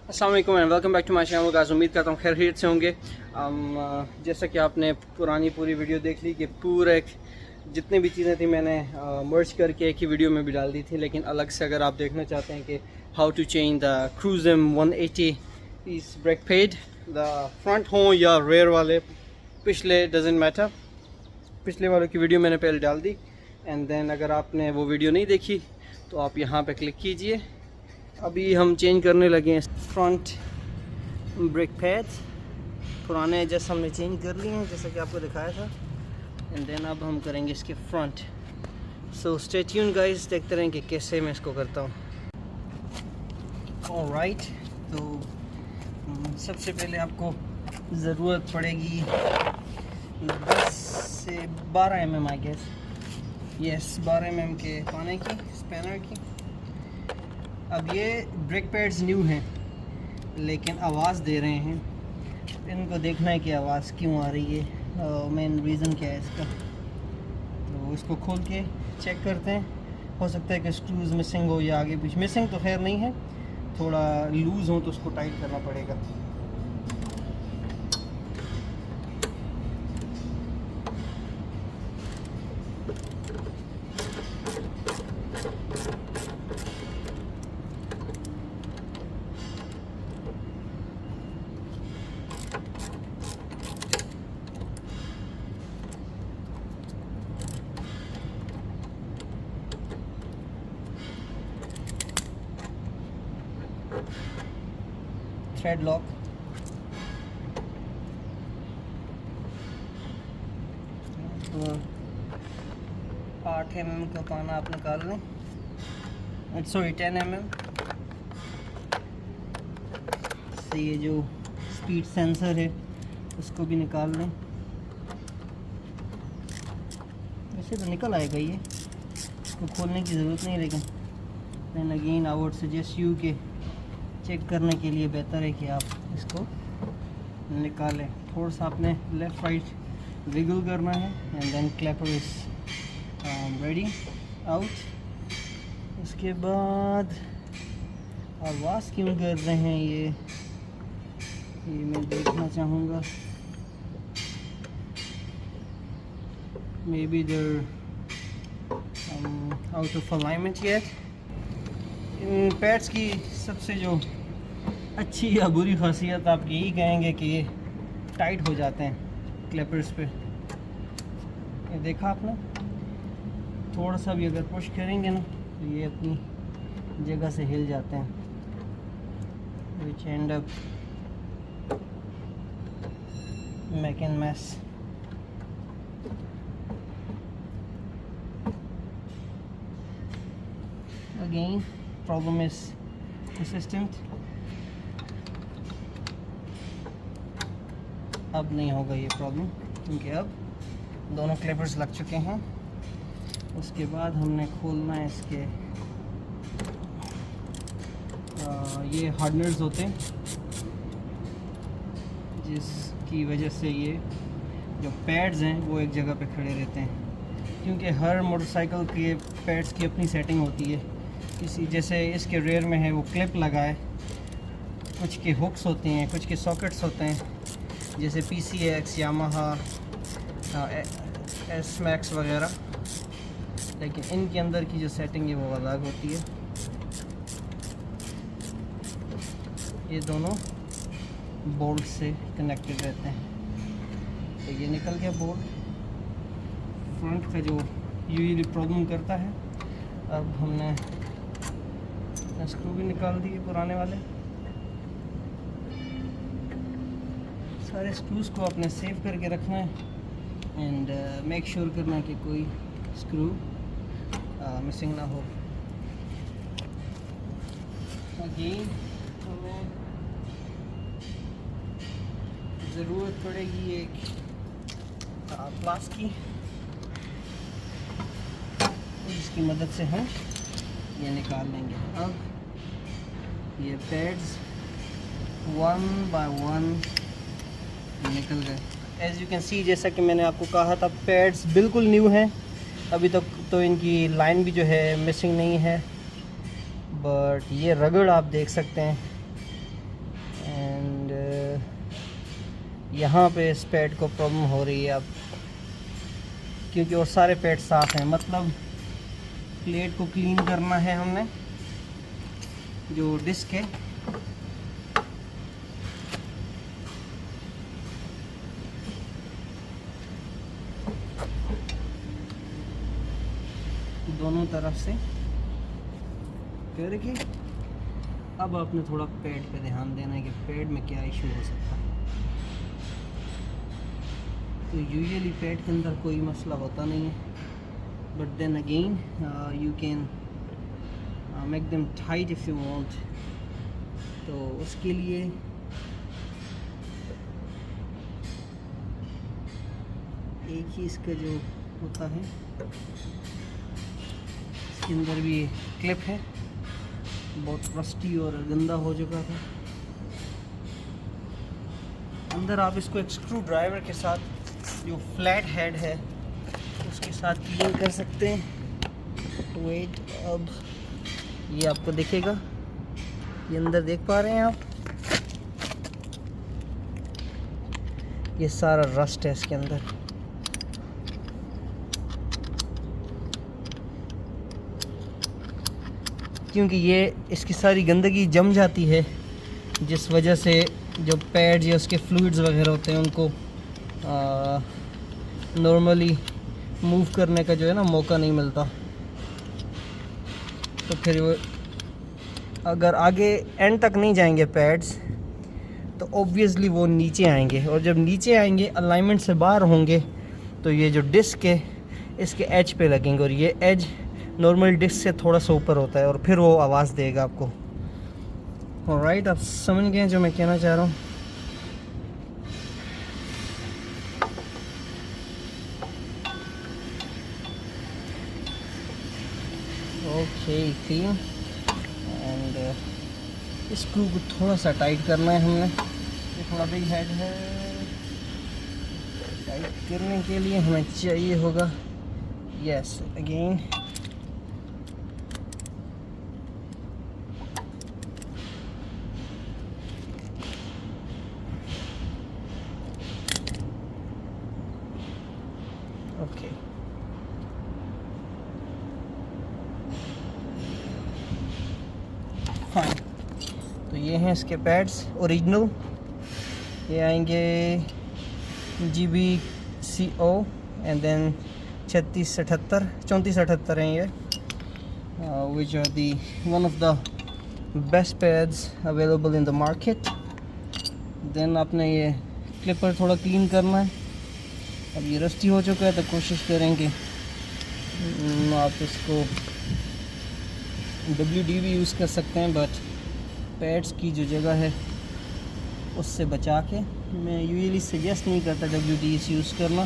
अस्सलाम वालेकुम and welcome back to my channel guys. उम्मीद करता हूँ खैरियत से होंगे। जैसा कि आपने पुरानी पूरी वीडियो देख ली कि पूरे जितनी भी चीज़ें थी मैंने मर्ज करके एक ही वीडियो में भी डाल दी थी, लेकिन अलग से अगर आप देखना चाहते हैं कि हाउ टू चेंज द क्रूज़म 180 piece brake pad, the front हो या रेयर वाले, पिछले डजेंट मैटर, पिछले वालों की वीडियो मैंने पहले डाल दी। एंड देन अगर आपने वो वीडियो नहीं देखी तो आप यहाँ पे क्लिक कीजिए। अभी हम चेंज करने लगे हैं फ्रंट ब्रेक पैड्स। पुराने एडजस्ट हमने चेंज कर लिए हैं जैसा कि आपको दिखाया था। एंड देन अब हम करेंगे इसके front. So stay tune guys, देखते रहें कि कैसे मैं इसको करता हूँ। ऑलराइट, तो सबसे पहले आपको ज़रूरत पड़ेगी 10 से 12 mm I guess, yes 12 mm के पाने की, स्पैनर की। अब ये ब्रेक पैड्स न्यू हैं लेकिन आवाज़ दे रहे हैं, इनको देखना है कि आवाज़ क्यों आ रही है, मेन रीज़न क्या है इसका। तो इसको खोल के चेक करते हैं। हो सकता है कि स्क्रूज मिसिंग हो या आगे पीछे मिसिंग तो खैर नहीं है, थोड़ा लूज़ हो तो उसको टाइट करना पड़ेगा। थ्रेड लॉक, तो 8 mm का पाना आप निकाल लें, सॉरी 10 mm से। ये जो स्पीड सेंसर है उसको भी निकाल लें। वैसे तो निकल आएगा ये, इसको खोलने की ज़रूरत नहीं, लेकिन then again I would suggest you के चेक करने के लिए बेहतर है कि आप इसको निकालें। थोड़ा सा आपने लेफ़्ट राइट विगल करना है and then clapper is ready out. उसके बाद आवाज़ क्यों कर रहे हैं ये मैं देखना चाहूँगा। Maybe they're out of alignment yet. इन पैड्स की सबसे जो अच्छी या बुरी खासियत आप यही कहेंगे कि ये टाइट हो जाते हैं क्लैपर्स पे। ये देखा आपने, थोड़ा सा भी अगर पुश करेंगे ना तो ये अपनी जगह से हिल जाते हैं, which end up making mess। Again, problem is persistent। अब नहीं होगा ये प्रॉब्लम क्योंकि अब दोनों क्लिपर्स लग चुके हैं। उसके बाद हमने खोलना है इसके ये हार्डनर्स होते हैं जिसकी वजह से ये जो पैड्स हैं वो एक जगह पे खड़े रहते हैं, क्योंकि हर मोटरसाइकिल के पैड्स की अपनी सेटिंग होती है। किसी जैसे इसके रेयर में है वो क्लिप लगा है, कुछ के हुक्स होते हैं, कुछ के सॉकेट्स होते हैं, जैसे PCX, यामाहा, S-Max वगैरह, लेकिन इनके अंदर की जो सेटिंग है वो अलग होती है। ये दोनों बोल्ट से कनेक्टेड रहते हैं। तो ये निकल गया बोल्ट, फ्रंट का जो यूजुअली प्रॉब्लम करता है। अब हमने स्क्रू भी निकाल दिए पुराने वाले। सारे स्क्रूज को आपने सेव करके रखना है एंड मेक श्योर करना है कि कोई स्क्रू मिसिंग ना हो। अगेन हमें ज़रूरत पड़ेगी एक प्लास की, जिसकी मदद से हम ये निकाल लेंगे। अब ये पैड्स 1 by 1 निकल गए। एज़ यू कैन सी, जैसा कि मैंने आपको कहा था, पैड्स बिल्कुल न्यू हैं, अभी तक तो इनकी लाइन भी जो है मिसिंग नहीं है, बट ये रगड़ आप देख सकते हैं यहाँ पे इस पैड को प्रॉब्लम हो रही है अब, क्योंकि और सारे पैड साफ़ हैं। मतलब प्लेट को क्लीन करना है हमने, जो डिस्क है दोनों तरफ से करके अब आपने थोड़ा पैड पे ध्यान देना है कि पैड में क्या इशू हो सकता है। तो यूजुअली पैड के अंदर कोई मसला होता नहीं है, but then again you can make them tight if you want. तो उसके लिए एक ही इसका जो होता है, इसके अंदर भी क्लिप है, बहुत रस्टी और गंदा हो चुका था। अंदर आप इसको एक स्क्रू ड्राइवर के साथ, जो फ्लैट हेड है उसके साथ क्लीन कर सकते हैं। वेट, अब ये आपको दिखेगा, ये अंदर देख पा रहे हैं आप, ये सारा रस्ट है इसके अंदर। क्योंकि ये इसकी सारी गंदगी जम जाती है, जिस वजह से जो पैड्स या उसके फ्लूइड्स वगैरह होते हैं उनको नॉर्मली मूव करने का जो है ना मौका नहीं मिलता। तो फिर वो अगर आगे एंड तक नहीं जाएंगे पैड्स, तो ऑब्वियसली वो नीचे आएंगे, और जब नीचे आएंगे अलाइनमेंट से बाहर होंगे तो ये जो डिस्क है इसके एज पे लगेंगे, और ये एज नॉर्मल डिस्क से थोड़ा सा ऊपर होता है, और फिर वो आवाज़ देगा आपको। ऑलराइट, आप समझ गए जो मैं कहना चाह रहा हूँ। ओके, क्लीन एंड इस स्क्रू को थोड़ा सा टाइट करना है हमने। ये थोड़ा बिग हेड है, टाइट करने के लिए हमें चाहिए होगा, यस अगेन ओके। फाइन, तो ये हैं इसके पैड्स ओरिजिनल, ये आएंगे GBCO एंड देन 3478 हैं ये, which are the one of the best pads available in the market. Then आपने ये क्लिपर थोड़ा क्लीन करना है। अब ये रस्टी हो चुका है तो कोशिश करेंगे आप इसको WD भी यूज़ कर सकते हैं, बट पैड्स की जो जगह है उससे बचा के मैं यूजुअली सजेस्ट नहीं करता WD यूज़ करना,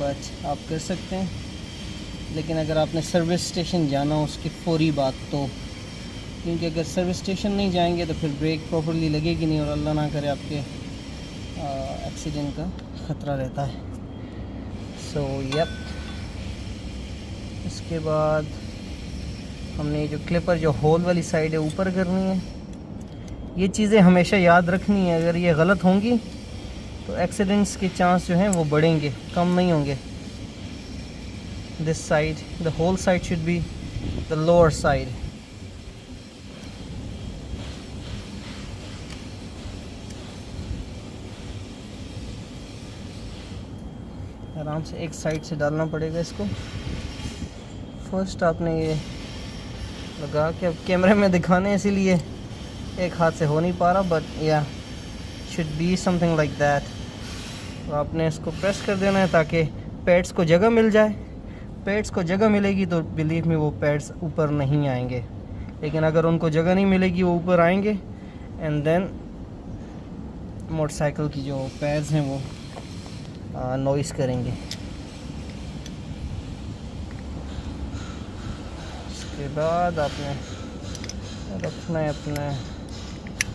बट आप कर सकते हैं। लेकिन अगर आपने सर्विस स्टेशन जाना हो उसकी फौरी बात, तो क्योंकि अगर सर्विस स्टेशन नहीं जाएंगे तो फिर ब्रेक प्रॉपर्ली लगेगी नहीं, और अल्लाह ना करे आपके एक्सीडेंट का ख़तरा रहता है। सो यप, इसके बाद हमने जो क्लिपर जो होल वाली साइड है ऊपर करनी है। ये चीज़ें हमेशा याद रखनी है, अगर ये गलत होंगी तो एक्सीडेंट्स के चांस जो हैं वो बढ़ेंगे, कम नहीं होंगे। This side, the whole side should be the lower side. आराम से एक साइड से डालना पड़ेगा इसको। फर्स्ट आपने ये लगा के, अब कैमरे में दिखाने इसीलिए एक हाथ से हो नहीं पा रहा, बट या should be something like that. तो आपने इसको प्रेस कर देना है ताकि पैड्स को जगह मिल जाए। पैड्स को जगह मिलेगी तो बिलीव में वो पैड्स ऊपर नहीं आएंगे, लेकिन अगर उनको जगह नहीं मिलेगी वो ऊपर आएंगे, एंड देन मोटरसाइकिल की जो पैड्स हैं वो नॉइस करेंगे। उसके बाद आपने रखना है अपने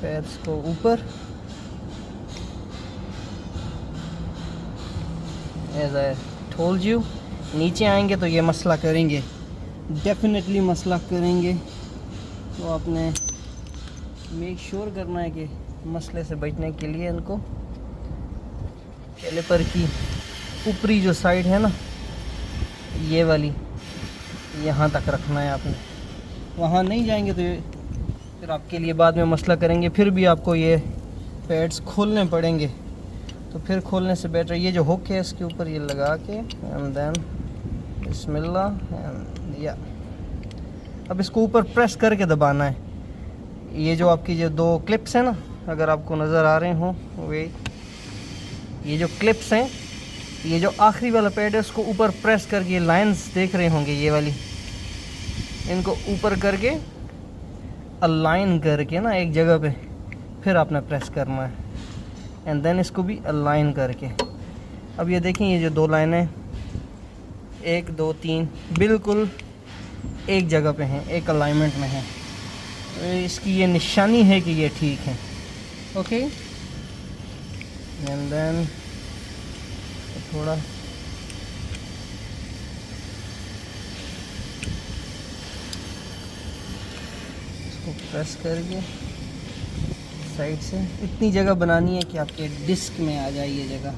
पैड्स को ऊपर। एज आई टोल्ड यू, नीचे आएंगे तो ये मसला करेंगे, डेफिनेटली मसला करेंगे। तो आपने मेक श्योर करना है कि मसले से बचने के लिए इनको कैलिपर की ऊपरी जो साइड है ना, ये वाली, यहाँ तक रखना है आपने। वहाँ नहीं जाएंगे तो फिर आपके लिए बाद में मसला करेंगे, फिर भी आपको ये पैड्स खोलने पड़ेंगे। तो फिर खोलने से बेटर ये जो हुक है इसके ऊपर ये लगा के एंड देन बिस्मिल्लाह एंड या अब इसको ऊपर प्रेस करके दबाना है। ये जो आपकी जो दो क्लिप्स हैं ना, अगर आपको नज़र आ रहे हो, वे ये जो क्लिप्स हैं, ये जो आखिरी वाला पैड है उसको ऊपर प्रेस करके, लाइंस देख रहे होंगे ये वाली, इनको ऊपर करके अलाइन करके ना एक जगह पे फिर आपने प्रेस करना है एंड देन इसको भी अलाइन करके। अब ये देखें, ये जो दो लाइनें 1 2 3 बिल्कुल एक जगह पे हैं, एक अलाइनमेंट में हैं। तो इसकी ये निशानी है कि ये ठीक है। ओके एंड देन थोड़ा इसको प्रेस करके साइड से इतनी जगह बनानी है कि आपके डिस्क में आ जाए ये जगह।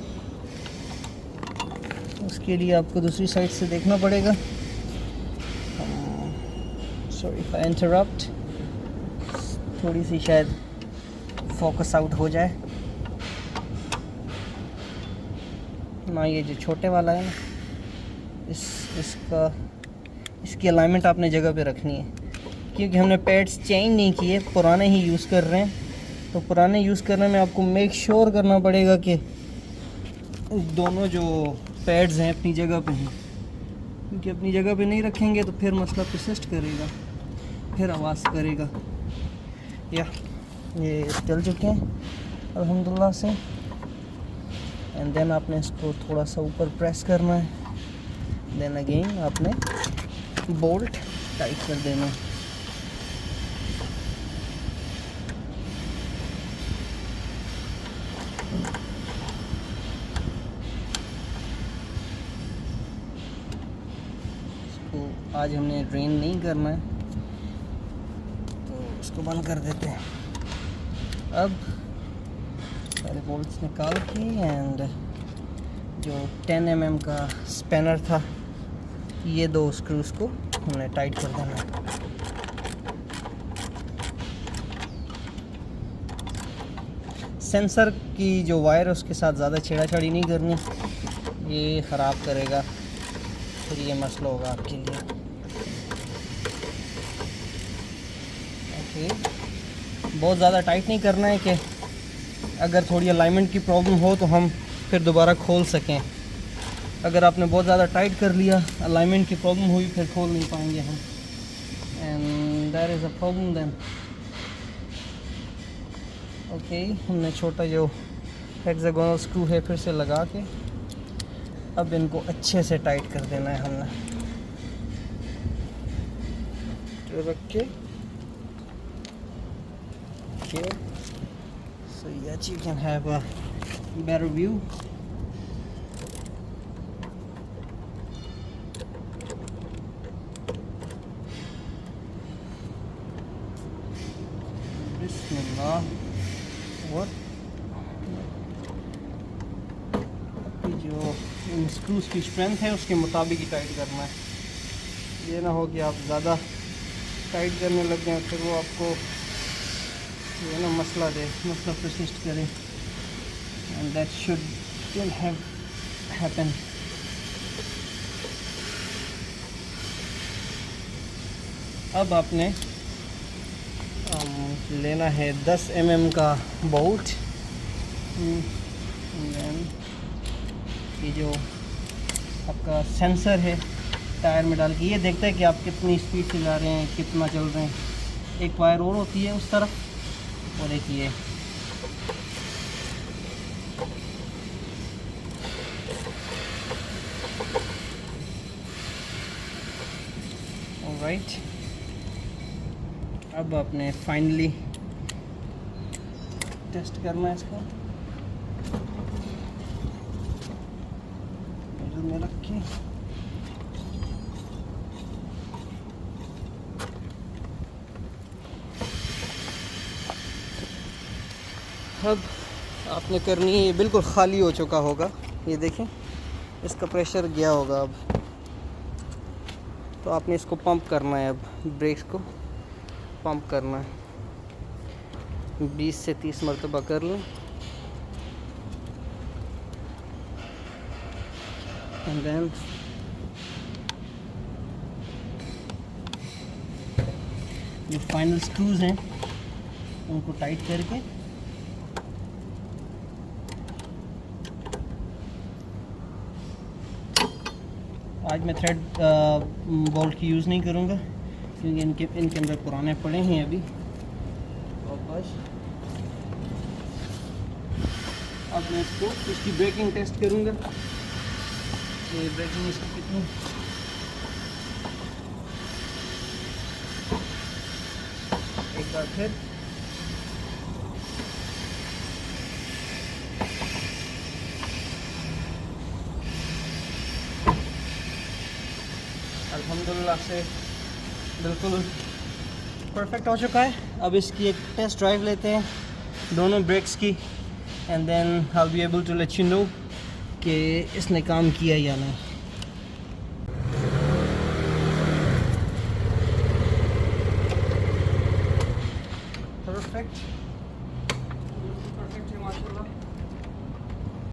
उसके लिए आपको दूसरी साइड से देखना पड़ेगा। सॉरी इफ आई इंटरप्ट, थोड़ी सी शायद फोकस आउट हो जाए ना। ये जो छोटे वाला है ना, इसकी अलाइनमेंट आपने जगह पे रखनी है, क्योंकि हमने पैड्स चेंज नहीं किए, पुराने ही यूज़ कर रहे हैं। तो पुराने यूज़ करने में आपको मेक श्योर करना पड़ेगा कि दोनों जो पैड्स हैं अपनी जगह पे हैं, क्योंकि अपनी जगह पे नहीं रखेंगे तो फिर मसला परसिस्ट करेगा, फिर आवाज़ करेगा। या ये चल चुके हैं अल्हम्दुलिल्लाह से। एंड देन आपने इसको थोड़ा सा ऊपर प्रेस करना है, देन अगेन आपने बोल्ट टाइट कर देना है। इसको आज हमने ड्रेन नहीं करना है तो इसको बंद कर देते हैं। अब सारे बोल्ट्स निकाल के एंड जो 10 mm का स्पैनर था, ये दो स्क्रूज को हमने टाइट कर देना है। सेंसर की जो वायर है उसके साथ ज़्यादा छेड़ाछाड़ी नहीं करनी, ये ख़राब करेगा, फिर ये मसला होगा आपके लिए। ओके, बहुत ज़्यादा टाइट नहीं करना है कि अगर थोड़ी अलाइनमेंट की प्रॉब्लम हो तो हम फिर दोबारा खोल सकें। अगर आपने बहुत ज़्यादा टाइट कर लिया, अलाइनमेंट की प्रॉब्लम हुई, फिर खोल नहीं पाएंगे हम, and that is a problem then. Okay, हमने छोटा जो हेक्सागोनल स्क्रू है फिर से लगा के अब इनको अच्छे से टाइट कर देना है हमने। तो रख के here so that you can have a better view. Bismillah. What? जो इन स्क्रूज की स्ट्रेंथ है उसके मुताबिक ही टाइट करना है। ये ना हो कि आप ज़्यादा टाइट करने लग जाएं फिर वो आपको ये ना मसला परसिस्ट करे, and that should have happen. अब आपने लेना है 10 mm का बोल्ट। ये जो आपका सेंसर है टायर में डाल के ये देखता है कि आप कितनी स्पीड से जा रहे हैं, कितना चल रहे हैं। एक वायर और होती है उस तरफ, और एक ये। ऑलराइट, अब आपने फाइनली टेस्ट करना है इसको। में रख के अब आपने करनी है, ये बिल्कुल खाली हो चुका होगा, ये देखें इसका प्रेशर गया होगा अब। तो आपने इसको पंप करना है, अब ब्रेक्स को पंप करना है, 20 से 30 मरतबा कर लें। एंड देन जो फाइनल स्क्रूज हैं उनको टाइट करके आज मैं थ्रेड बोल्ट की यूज़ नहीं करूँगा क्योंकि इनके अंदर पुराने पड़े हैं अभी। और बस अब मैं इसकी ब्रेकिंग टेस्ट करूँगा, ये ब्रेकिंग इसकी कितनी। एक बार फिर अल्हम्दुलिल्लाह से बिल्कुल परफेक्ट हो चुका है। अब इसकी एक टेस्ट ड्राइव लेते हैं दोनों ब्रेक्स की, and then I will be able to let you know कि इसने काम किया या नहीं। परफेक्ट।